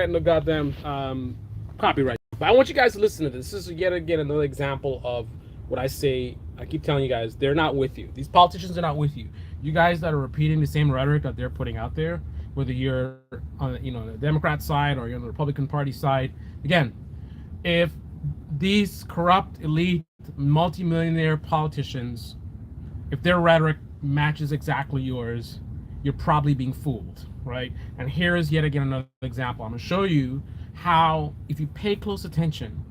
no goddamn copyright. But I want you guys to listen to this. This is yet again another example of what I say. I keep telling you guys, they're not with you. These politicians are not with you. You guys that are repeating the same rhetoric that they're putting out there, whether you're on the Democrat side or you're on the Republican Party side, again, if these corrupt, elite, multimillionaire politicians, if their rhetoric matches exactly yours, you're probably being fooled, right? And here is yet again another example. I'm going to show you how, if you pay close attention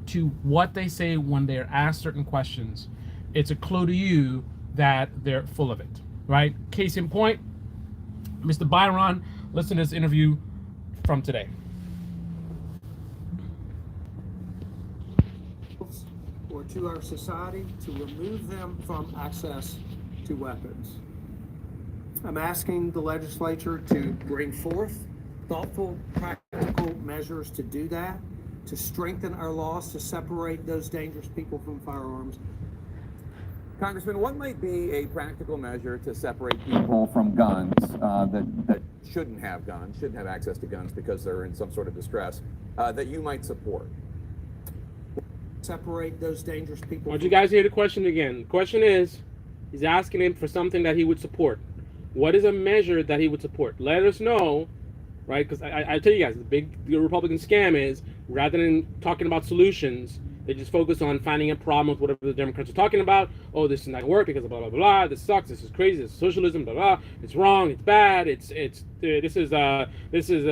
to what they say when they're asked certain questions, it's a clue to you that they're full of it, right? Case in point, Mr. Byron, listen to this interview from today. Or to our society to remove them from access to weapons. I'm asking the legislature to bring forth thoughtful, practical measures to do that, to strengthen our laws, to separate those dangerous people from firearms. Congressman, what might be a practical measure to separate people from guns that shouldn't have guns, shouldn't have access to guns because they're in some sort of distress, that you might support? Separate those dangerous people. I want you guys to hear the question again. The question is, he's asking him for something that he would support. What is a measure that he would support? Let us know, right? Because I tell you guys, the Republican scam is, rather than talking about solutions, they just focus on finding a problem with whatever the Democrats are talking about. Oh, this is not going to work because of blah, blah, blah, blah. This sucks. This is crazy. This is socialism, blah, blah. It's wrong. It's bad. This is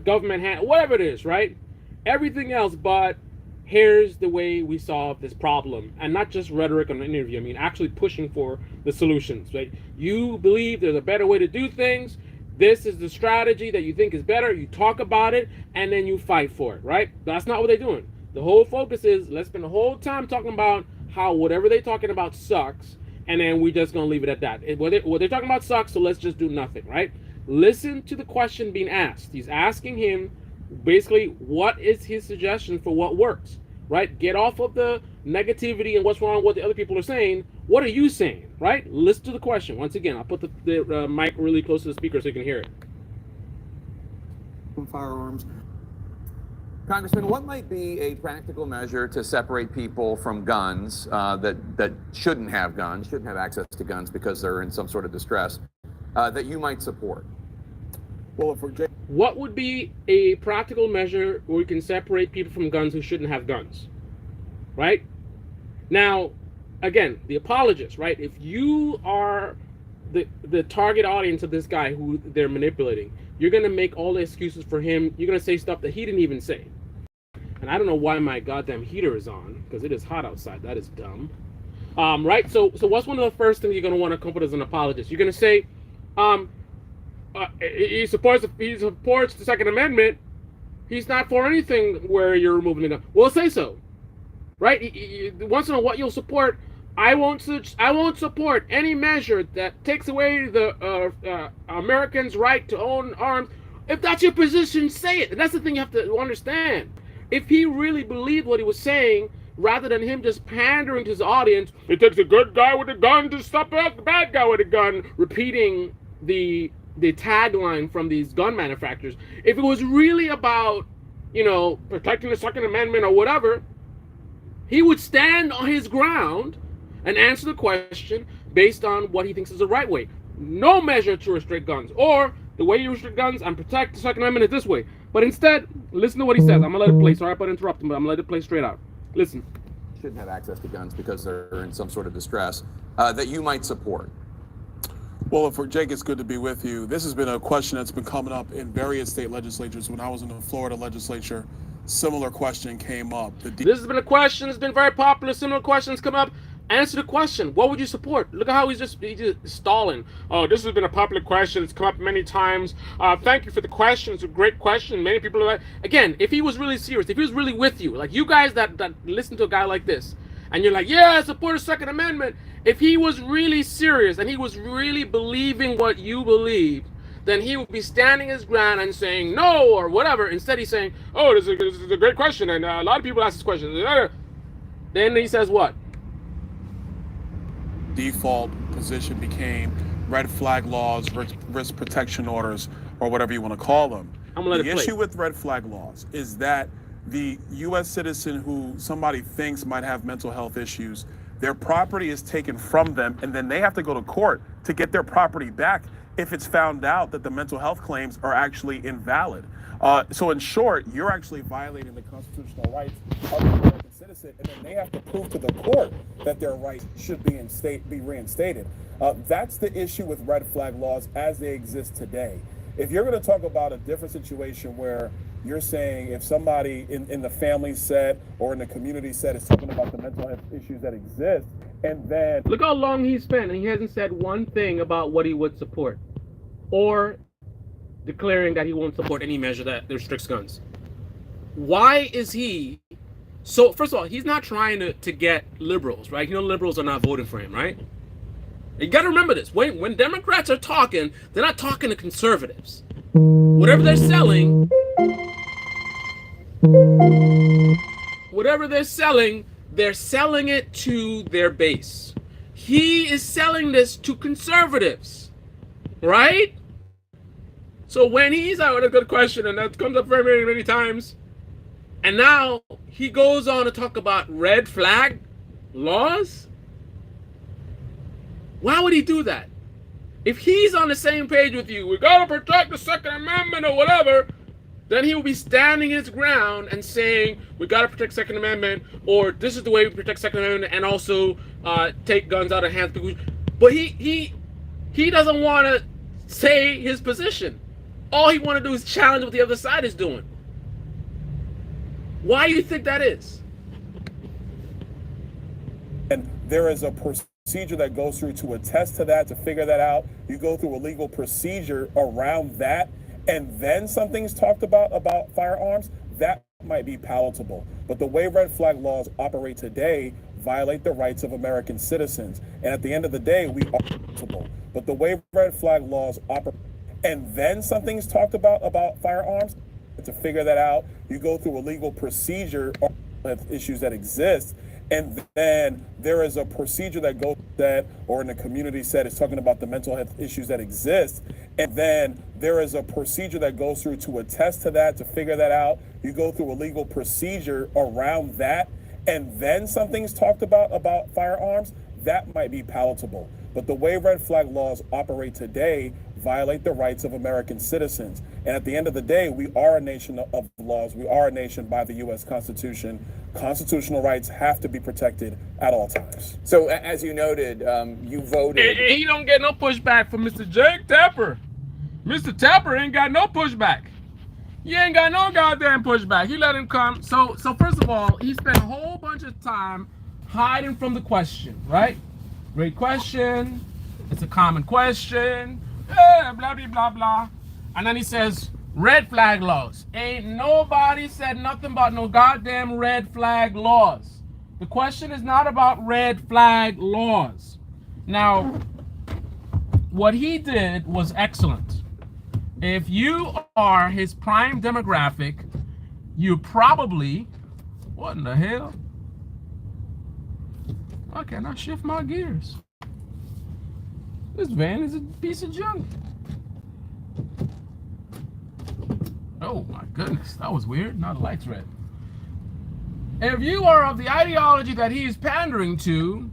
government hand, whatever it is, right? Everything else but here's the way we solve this problem, and not just rhetoric on an interview. I mean, actually pushing for the solutions, right? You believe there's a better way to do things. This is the strategy that you think is better. You talk about it, and then you fight for it, right? That's not what they're doing. The whole focus is, let's spend the whole time talking about how whatever they're talking about sucks, and then we're just going to leave it at that. What they're talking about sucks, so let's just do nothing, right? Listen to the question being asked. He's asking him, basically, what is his suggestion for what works, right? Get off of the negativity and what's wrong with what the other people are saying. What are you saying, right? Listen to the question. Once again, I'll put the mic really close to the speaker so you can hear it. Firearms. Congressman, what might be a practical measure to separate people from guns that shouldn't have guns, shouldn't have access to guns because they're in some sort of distress, that you might support? Well, what would be a practical measure where we can separate people from guns who shouldn't have guns, right? Now, again, the apologists, right? If you are the target audience of this guy who they're manipulating, you're going to make all the excuses for him. You're going to say stuff that he didn't even say. And I don't know why my goddamn heater is on, because it is hot outside. That is dumb. Right? So what's one of the first things you're going to want to come up with as an apologist? You're going to say, he supports the Second Amendment. He's not for anything where you're removing the gun. Well, say so, right? Once in a while, you'll support. I won't support any measure that takes away the Americans' right to own arms. If that's your position, say it. And that's the thing you have to understand. If he really believed what he was saying, rather than him just pandering to his audience, it takes a good guy with a gun to stop a bad guy with a gun, repeating the tagline from these gun manufacturers. If it was really about, protecting the Second Amendment or whatever, he would stand on his ground and answer the question based on what he thinks is the right way. No measure to restrict guns, or the way you restrict guns and protect the Second Amendment is this way. But instead, listen to what he says. I'm gonna let it play. Sorry about interrupting, but I'm gonna let it play straight out. Listen. Shouldn't have access to guns because they're in some sort of distress, that you might support. Well, for Jake, it's good to be with you. This has been a question that's been coming up in various state legislatures. When I was in the Florida legislature, similar question came up. This has been a question that's been very popular. Similar questions come up. Answer the question. What would you support? Look at how he's just stalling. Oh, this has been a popular question. It's come up many times. Thank you for the question. It's a great question. Many people are like, again, if he was really serious, if he was really with you, like you guys that listen to a guy like this, and you're like, yeah, I support the Second Amendment. If he was really serious and he was really believing what you believe, then he would be standing his ground and saying no or whatever. Instead, he's saying, oh, this is a great question, and a lot of people ask this question. Then he says what? Default position became red flag laws, risk protection orders, or whatever you want to call them. I'm gonna let The it play. issue with red flag laws is that the U.S. citizen who somebody thinks might have mental health issues, their property is taken from them, and then they have to go to court to get their property back if it's found out that the mental health claims are actually invalid. So in short, you're actually violating the constitutional rights of the American citizen, and then they have to prove to the court that their rights should be reinstated. That's the issue with red flag laws as they exist today. If you're going to talk about a different situation where you're saying if somebody in the family set or in the community set is talking about the mental health issues that exist, and then Look how long he spent, and he hasn't said one thing about what he would support, or declaring that he won't support any measure that restricts guns. Why is he? So first of all, he's not trying to get liberals, right? You know, liberals are not voting for him, right? You got to remember this. When Democrats are talking, they're not talking to conservatives. Whatever they're selling, they're selling it to their base. He is selling this to conservatives, right? So when he's out with a good question, and that comes up very, very many times, and now he goes on to talk about red flag laws. Why would he do that? If he's on the same page with you, we gotta protect the Second Amendment or whatever, then he will be standing his ground and saying we gotta protect Second Amendment, or this is the way we protect Second Amendment, and also take guns out of hands. But he doesn't want to say his position. All he want to do is challenge what the other side is doing. Why do you think that is? and there is a procedure that goes through to attest to that, to figure that out. You go through a legal procedure around that, and then something's talked about firearms, that might be palatable. But the way red flag laws operate today violate the rights of American citizens. And at the end of the day, we are palatable. But the way red flag laws operate, and then something's talked about firearms, to figure that out, you go through a legal procedure of issues that exist. And then there is a procedure that goes that, or in the community set, is talking about the mental health issues that exist. And then there is a procedure that goes through to attest to that, to figure that out. You go through a legal procedure around that, and then something's talked about firearms, that might be palatable. But the way red flag laws operate today violate the rights of American citizens. And at the end of the day, we are a nation of laws. We are a nation by the U.S. Constitution. Constitutional rights have to be protected at all times. So as you noted, you voted. And he don't get no pushback from Mr. Jake Tapper. Mr. Tapper ain't got no pushback. He ain't got no goddamn pushback. He let him come. So first of all, he spent a whole bunch of time hiding from the question, right? Great question. It's a common question. Yeah, blah, blah, blah, blah. And then he says, red flag laws. Ain't nobody said nothing about no goddamn red flag laws. The question is not about red flag laws. Now, what he did was excellent. If you are his prime demographic, you probably, what in the hell? Why can't I shift my gears? This van is a piece of junk. Oh my goodness, that was weird. Now the light's red. If you are of the ideology that he is pandering to,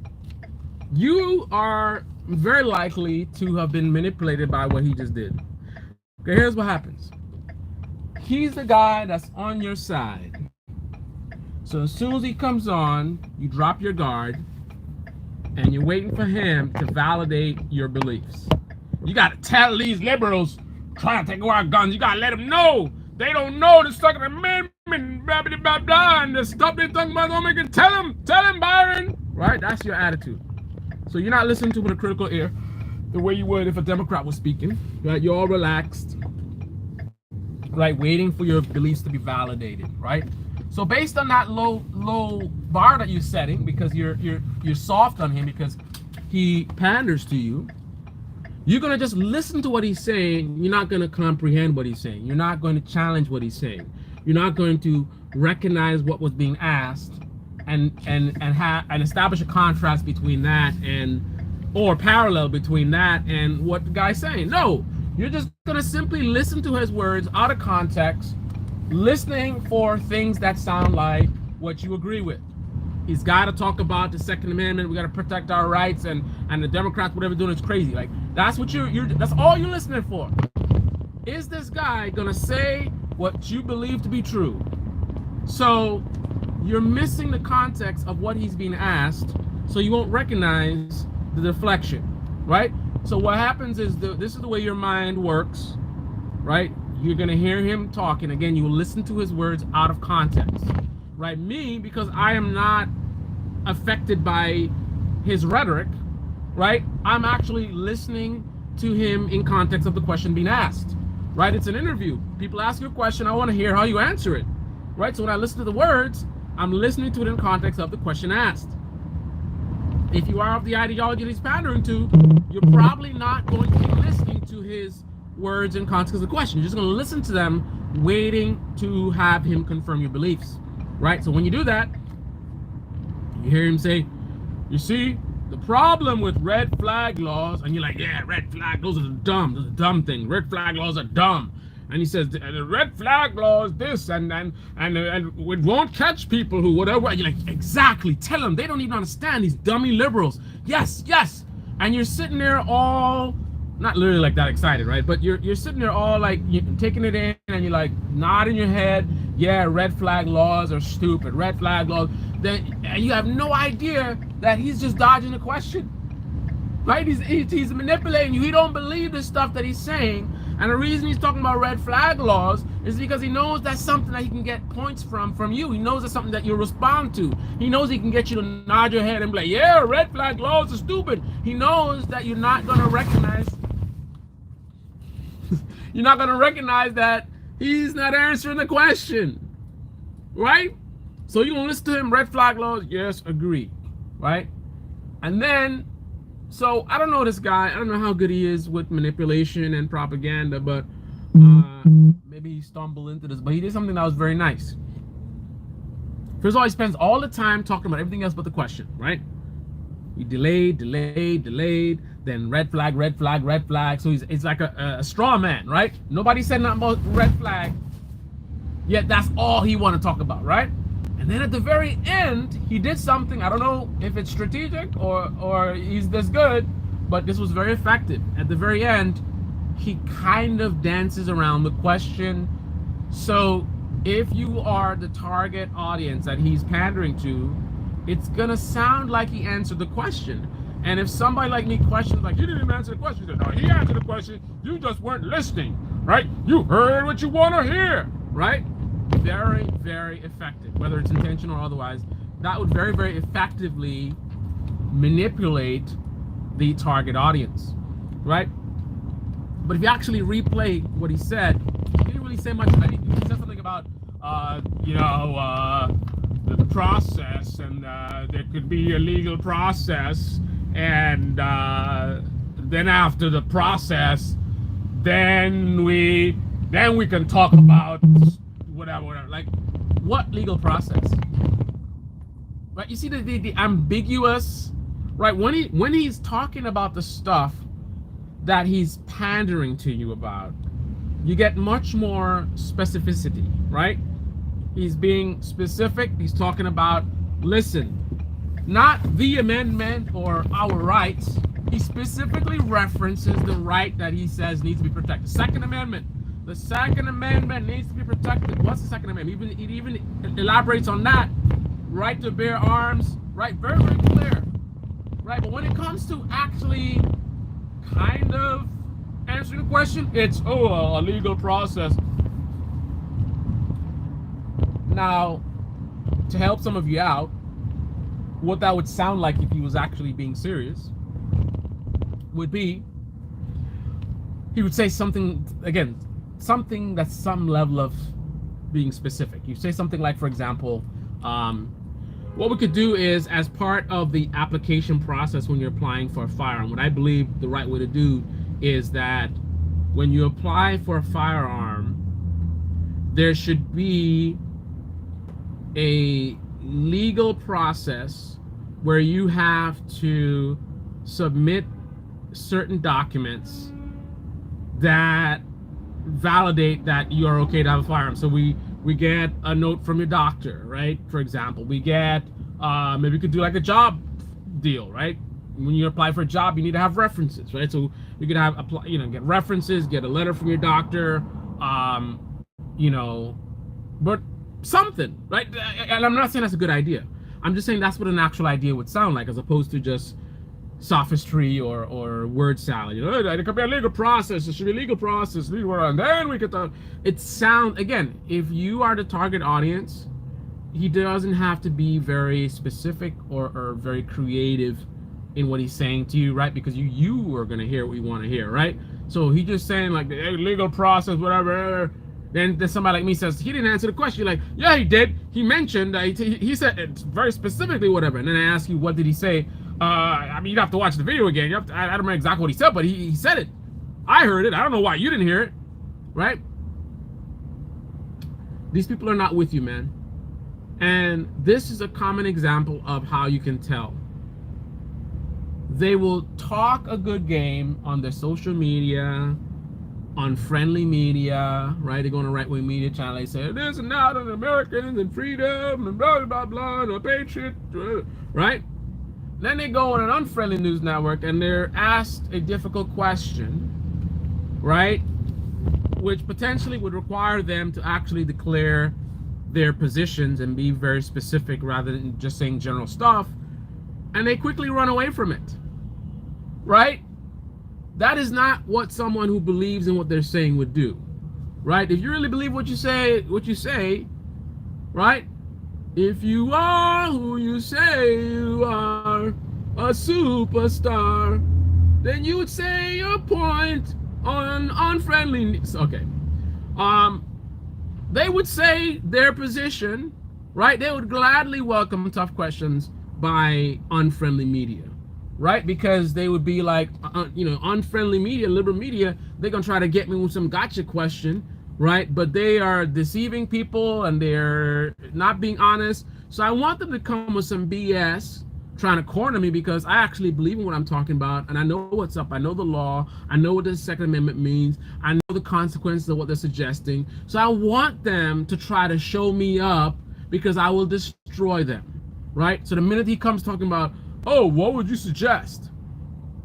you are very likely to have been manipulated by what he just did. Okay, here's what happens. He's the guy that's on your side. So as soon as he comes on, you drop your guard, and you're waiting for him to validate your beliefs. You got to tell these liberals trying to take away our guns, you got to let them know. They don't know the Second Amendment, blah, blah, blah, blah, and the stuff they talking about don't make it. Tell them, Byron. Right? That's your attitude. So you're not listening to with a critical ear the way you would if a Democrat was speaking. Right? You're all relaxed, right? Waiting for your beliefs to be validated, right? So based on that low bar that you're setting, because you're soft on him because he panders to you, you're gonna just listen to what he's saying. You're not gonna comprehend what he's saying. You're not going to challenge what he's saying. You're not going to recognize what was being asked and establish a contrast between that or parallel between that and what the guy's saying. No, You're just gonna simply listen to his words out of context, listening for things that sound like what you agree with. He's got to talk about the Second Amendment. We got to protect our rights, and the Democrats, whatever they're doing is crazy. Like, that's what that's all you're listening for. Is this guy gonna say what you believe to be true? So you're missing the context of what he's being asked, so you won't recognize the deflection, right? So what happens is this is the way your mind works, right? You're gonna hear him talking. Again, you will listen to his words out of context, right? Me, because I am not affected by his rhetoric, right? I'm actually listening to him in context of the question being asked, right? It's an interview. People ask you a question. I want to hear how you answer it, right? So when I listen to the words, I'm listening to it in context of the question asked. If you are of the ideology that he's pandering to, you're probably not going to be listening to his words in context of the question. You're just going to listen to them, waiting to have him confirm your beliefs, right? So when you do that, you hear him say, you see, the problem with red flag laws, and you're like, yeah, red flag, those are dumb things. Red flag laws are dumb. And he says, the red flag law is this, and it won't catch people who whatever. And you're like, exactly, tell them. They don't even understand, these dummy liberals. Yes. And you're sitting there all, not literally like that excited, right? But you're sitting there all like, you're taking it in, and you're like nodding your head. Yeah, red flag laws are stupid. Red flag laws. Then you have no idea that he's just dodging the question, right? He's manipulating you. He don't believe the stuff that he's saying. And the reason he's talking about red flag laws is because he knows that's something that he can get points from you. He knows that's something that you'll respond to. He knows he can get you to nod your head and be like, yeah, red flag laws are stupid. He knows that you're not going to recognize that he's not answering the question, right? So you're going to listen to him, red flag laws, yes, agree, right? And then, so I don't know this guy. I don't know how good he is with manipulation and propaganda, but maybe he stumbled into this. But he did something that was very nice. First of all, he spends all the time talking about everything else but the question, right? He delayed, then red flag. So it's like a straw man, right? Nobody said nothing about red flag, yet that's all he want to talk about, right? And then at the very end, he did something. I don't know if it's strategic or he's this good, but this was very effective. At the very end, he kind of dances around the question. So if you are the target audience that he's pandering to, it's gonna sound like he answered the question. And if somebody like me questions, like, you didn't even answer the question, he said, no, he answered the question, you just weren't listening, right? You heard what you want to hear, right? Very, very effective, whether it's intentional or otherwise. That would very, very effectively manipulate the target audience, right? But if you actually replay what he said, he didn't really say much of anything. He said something about, the process, and there could be a legal process, and then after the process, then we can talk about whatever. Like, what legal process? Right? You see the ambiguous, right? When he's talking about the stuff that he's pandering to you about, you get much more specificity, right? He's being specific. He's talking about, listen, not the amendment or our rights. He specifically references the right that he says needs to be protected. Second Amendment. The Second Amendment needs to be protected. What's the Second Amendment? He even elaborates on that. Right to bear arms. Right, very, very clear. Right, but when it comes to actually kind of answering the question, it's, a legal process. Now, to help some of you out, what that would sound like if he was actually being serious would be, he would say something, again, something that's some level of being specific. You say something like, for example, what we could do is, as part of the application process when you're applying for a firearm, what I believe the right way to do is that when you apply for a firearm, there should be a legal process where you have to submit certain documents that validate that you are okay to have a firearm. So we get a note from your doctor, right? For example, we get maybe we could do like a job deal, right? When you apply for a job, you need to have references, right? So you could have get references, get a letter from your doctor, but something, right? And I'm not saying that's a good idea. I'm just saying that's what an actual idea would sound like, as opposed to just sophistry or word salad. It could be a legal process. It should be a legal process, and then we get the. It sounds, again, if you are the target audience, he doesn't have to be very specific or very creative in what he's saying to you, right? Because you are gonna hear what you want to hear, right? So he just saying like the legal process, whatever. Then somebody like me says he didn't answer the question. You're like, yeah, he did. He mentioned he said it's very specifically whatever. And then I ask you, what did he say? I mean, you'd have to watch the video again. I don't remember exactly what he said, but he said it. I heard it. I don't know why you didn't hear it, right? These people are not with you, man. And this is a common example of how you can tell. They will talk a good game on their social media, on friendly media, right? They go on a right-wing media channel. They say this and that, and Americans and freedom and blah blah blah, and a patriot, right? Then they go on an unfriendly news network and they're asked a difficult question, right? Which potentially would require them to actually declare their positions and be very specific rather than just saying general stuff. And they quickly run away from it, right? That is not what someone who believes in what they're saying would do, right? If you really believe what you say, right? If you are who you say you are, a superstar, then you would say your point on unfriendliness. Okay. They would say their position, right? They would gladly welcome tough questions by unfriendly media, right? Because they would be like, unfriendly media, liberal media, they're gonna try to get me with some gotcha question, right? But they are deceiving people and they're not being honest. So I want them to come with some BS trying to corner me, because I actually believe in what I'm talking about and I know what's up. I know the law. I know what the Second Amendment means. I know the consequences of what they're suggesting. So I want them to try to show me up, because I will destroy them, right? So the minute he comes talking about, oh, what would you suggest?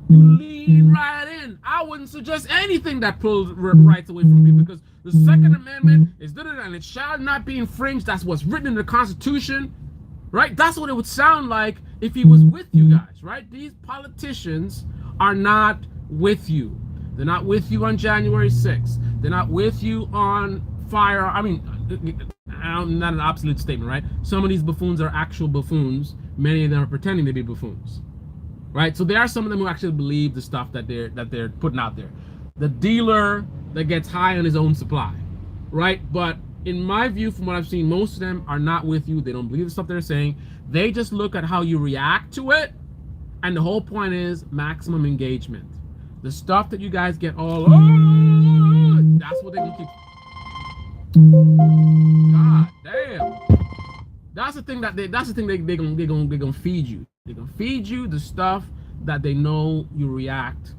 You lead right in. I wouldn't suggest anything that pulls rights away from people, because the Second Amendment is and it shall not be infringed. That's what's written in the Constitution, right? That's what it would sound like if he was with you guys, right? These politicians are not with you. They're not with you on January 6th. They're not with you on fire. I mean, not an absolute statement, right? Some of these buffoons are actual buffoons. Many of them are pretending to be buffoons, right? So there are some of them who actually believe the stuff that they're putting out there. The dealer that gets high on his own supply, right? But in my view, from what I've seen, most of them are not with you. They don't believe the stuff they're saying. They just look at how you react to it, and the whole point is maximum engagement. The stuff that you guys get all, that's what they will keep. God damn. That's the thing they're gonna feed you. They're gonna feed you the stuff that they know you react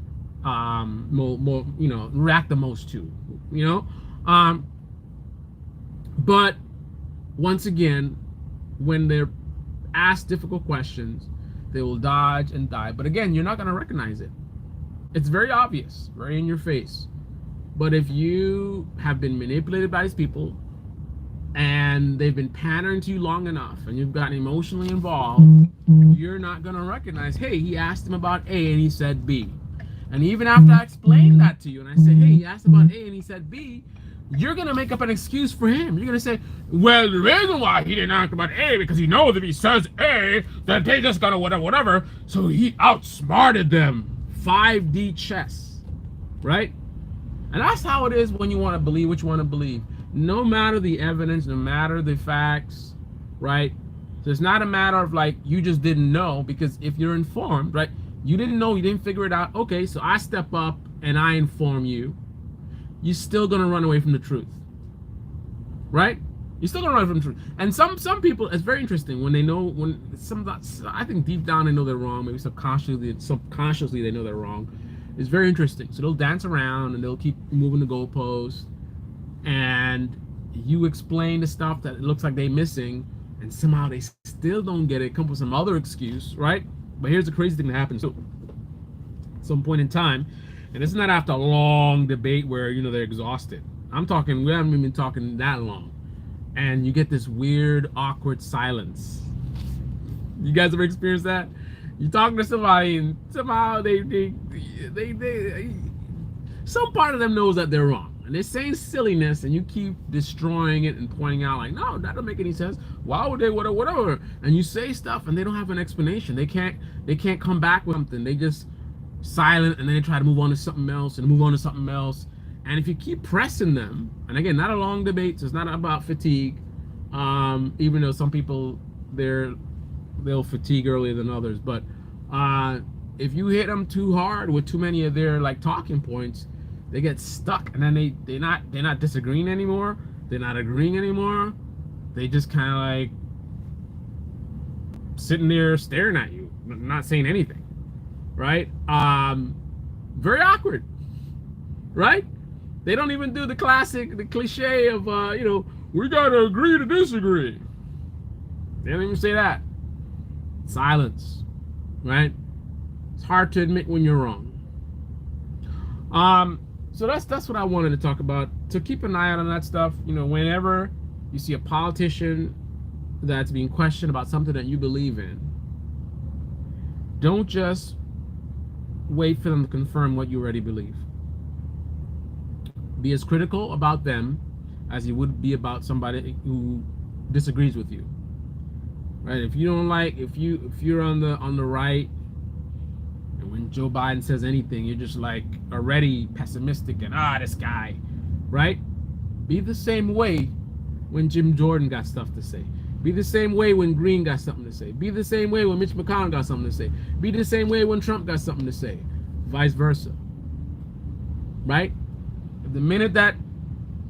react the most to, but once again, when they're asked difficult questions, they will dodge and die. But again, you're not gonna recognize it. It's very obvious, very in your face. But if you have been manipulated by these people and they've been pandering to you long enough and you've gotten emotionally involved, you're not gonna recognize, hey, he asked him about A and he said B. And even after I explained that to you and I say, hey, he asked about A and he said B, you're gonna make up an excuse for him. You're gonna say, well, the reason why he didn't ask about A, because he knows if he says A, then they just gonna whatever. So he outsmarted them. 5D chess, right? And that's how it is when you want to believe what you want to believe. No matter the evidence, no matter the facts, right? So it's not a matter of like, you just didn't know, because if you're informed, right? You didn't know, you didn't figure it out. Okay, so I step up and I inform you. You're still gonna run away from the truth, right? You're still gonna run away from the truth. And some people, it's very interesting when they know, I think deep down they know they're wrong. Maybe subconsciously they know they're wrong. It's very interesting. So they'll dance around and they'll keep moving the goalposts, and you explain the stuff that it looks like they're missing, and somehow they still don't get it. Come up with some other excuse, right? But here's the crazy thing that happens. So, at some point in time, and it's not after a long debate where they're exhausted. I'm talking, we haven't even been talking that long, and you get this weird, awkward silence. You guys ever experienced that? You talking to somebody and somehow they some part of them knows that they're wrong, and they're saying silliness, and you keep destroying it and pointing out like, no, that don't make any sense. Why would they whatever? And you say stuff and they don't have an explanation. They can't come back with something. They just silent, and then they try to move on to something else and move on to something else. And if you keep pressing them, and again, not a long debate, so it's not about fatigue, even though some people they'll fatigue earlier than others, but if you hit them too hard with too many of their like talking points, they get stuck, and then they're not disagreeing anymore, they're not agreeing anymore, they just kind of like sitting there staring at you, not saying anything, right? Very awkward, right? They don't even do the cliche of we gotta agree to disagree. They don't even say that. Silence, right? It's hard to admit when you're wrong. So that's what I wanted to talk about. So keep an eye out on that stuff. Whenever you see a politician that's being questioned about something that you believe in, don't just wait for them to confirm what you already believe. Be as critical about them as you would be about somebody who disagrees with you. Right? If you don't like, if you're on the right, and when Joe Biden says anything, you're just like already pessimistic and this guy, right? Be the same way when Jim Jordan got stuff to say. Be the same way when Green got something to say. Be the same way when Mitch McConnell got something to say. Be the same way when Trump got something to say. Vice versa. Right? The minute that,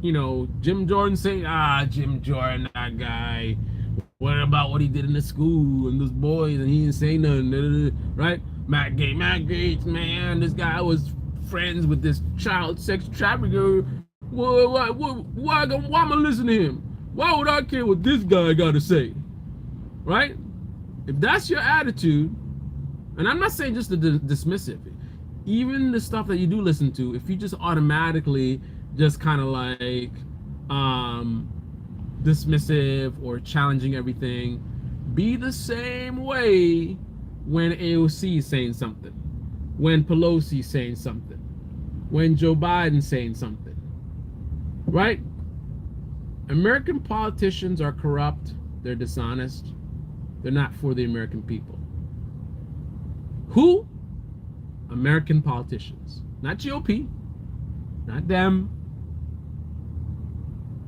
Jim Jordan saying, Jim Jordan, that guy, what about what he did in the school and those boys, and he didn't say nothing, right? Matt Gaetz, man, this guy was friends with this child sex trafficker. Why am I listening to him? Why would I care what this guy got to say? Right? If that's your attitude, and I'm not saying just to dismiss it, even the stuff that you do listen to, if you just automatically just kind of like dismissive or challenging everything, be the same way when AOC is saying something, when Pelosi is saying something, when Joe Biden's saying something, right? American politicians are corrupt, they're dishonest, they're not for the American people. Who? American politicians, not GOP, not them.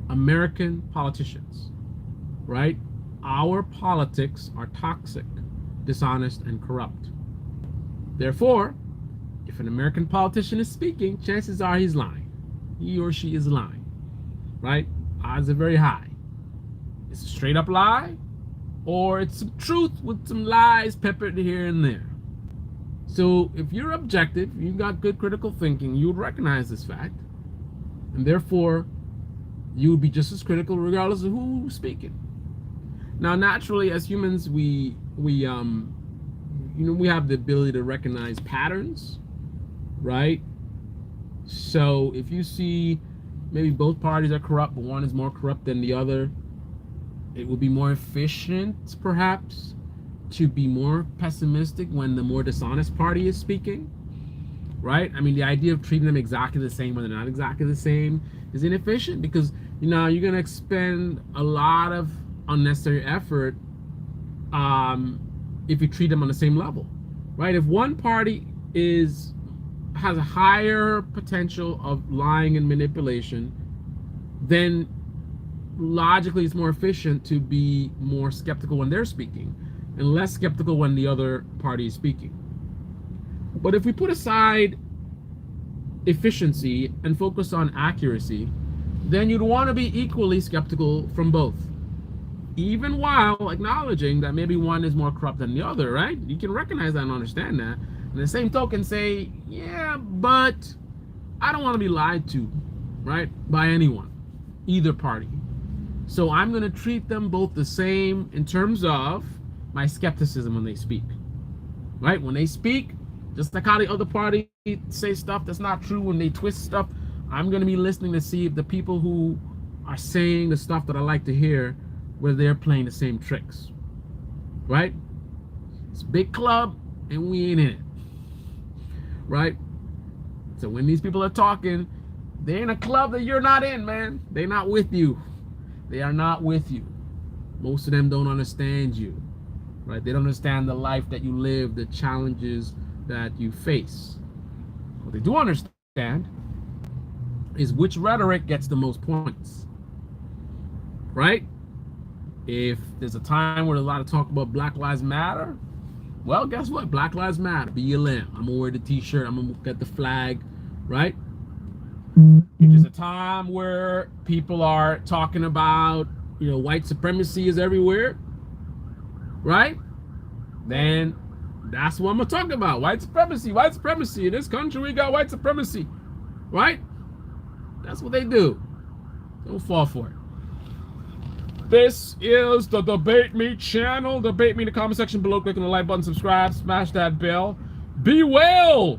American politicians, right? Our politics are toxic, dishonest, and corrupt. Therefore, if an American politician is speaking, chances are he's lying. He or she is lying, right? Odds are very high. It's a straight up lie, or it's some truth with some lies peppered here and there. So if you're objective, you've got good critical thinking, you would recognize this fact, and therefore you would be just as critical regardless of who's speaking. Now, naturally, as humans, we have the ability to recognize patterns, right? So if you see maybe both parties are corrupt, but one is more corrupt than the other, it would be more efficient, perhaps, to be more pessimistic when the more dishonest party is speaking, right? I mean, the idea of treating them exactly the same when they're not exactly the same is inefficient, because you're going to expend a lot of unnecessary effort if you treat them on the same level, right? If one party has a higher potential of lying and manipulation, then logically it's more efficient to be more skeptical when they're speaking and less skeptical when the other party is speaking. But if we put aside efficiency and focus on accuracy, then you'd want to be equally skeptical from both, even while acknowledging that maybe one is more corrupt than the other, right? You can recognize that and understand that, And the same token say, yeah, but I don't want to be lied to, right, by anyone, either party. So I'm going to treat them both the same in terms of my skepticism when they speak, right? When they speak, just like how the other party say stuff that's not true, when they twist stuff, I'm going to be listening to see if the people who are saying the stuff that I like to hear, whether they're playing the same tricks, right? It's a big club and we ain't in it, right? So when these people are talking, they're in a club that you're not in, man. They're not with you. They are not with you. Most of them don't understand you, right? They don't understand the life that you live, the challenges that you face. What they do understand is which rhetoric gets the most points, right? If there's a time where there's a lot of talk about Black Lives Matter, well, guess what? Black Lives Matter. Be your lamb. I'm gonna wear the t-shirt. I'm gonna get the flag, right? If there's a time where people are talking about, white supremacy is everywhere, right? Then that's what I'm gonna talk about. White supremacy. White supremacy. In this country, we got white supremacy, right? That's what they do. Don't fall for it. This is the Debate Me channel. Debate me in the comment section below. Click on the like button, subscribe, smash that bell. Be well.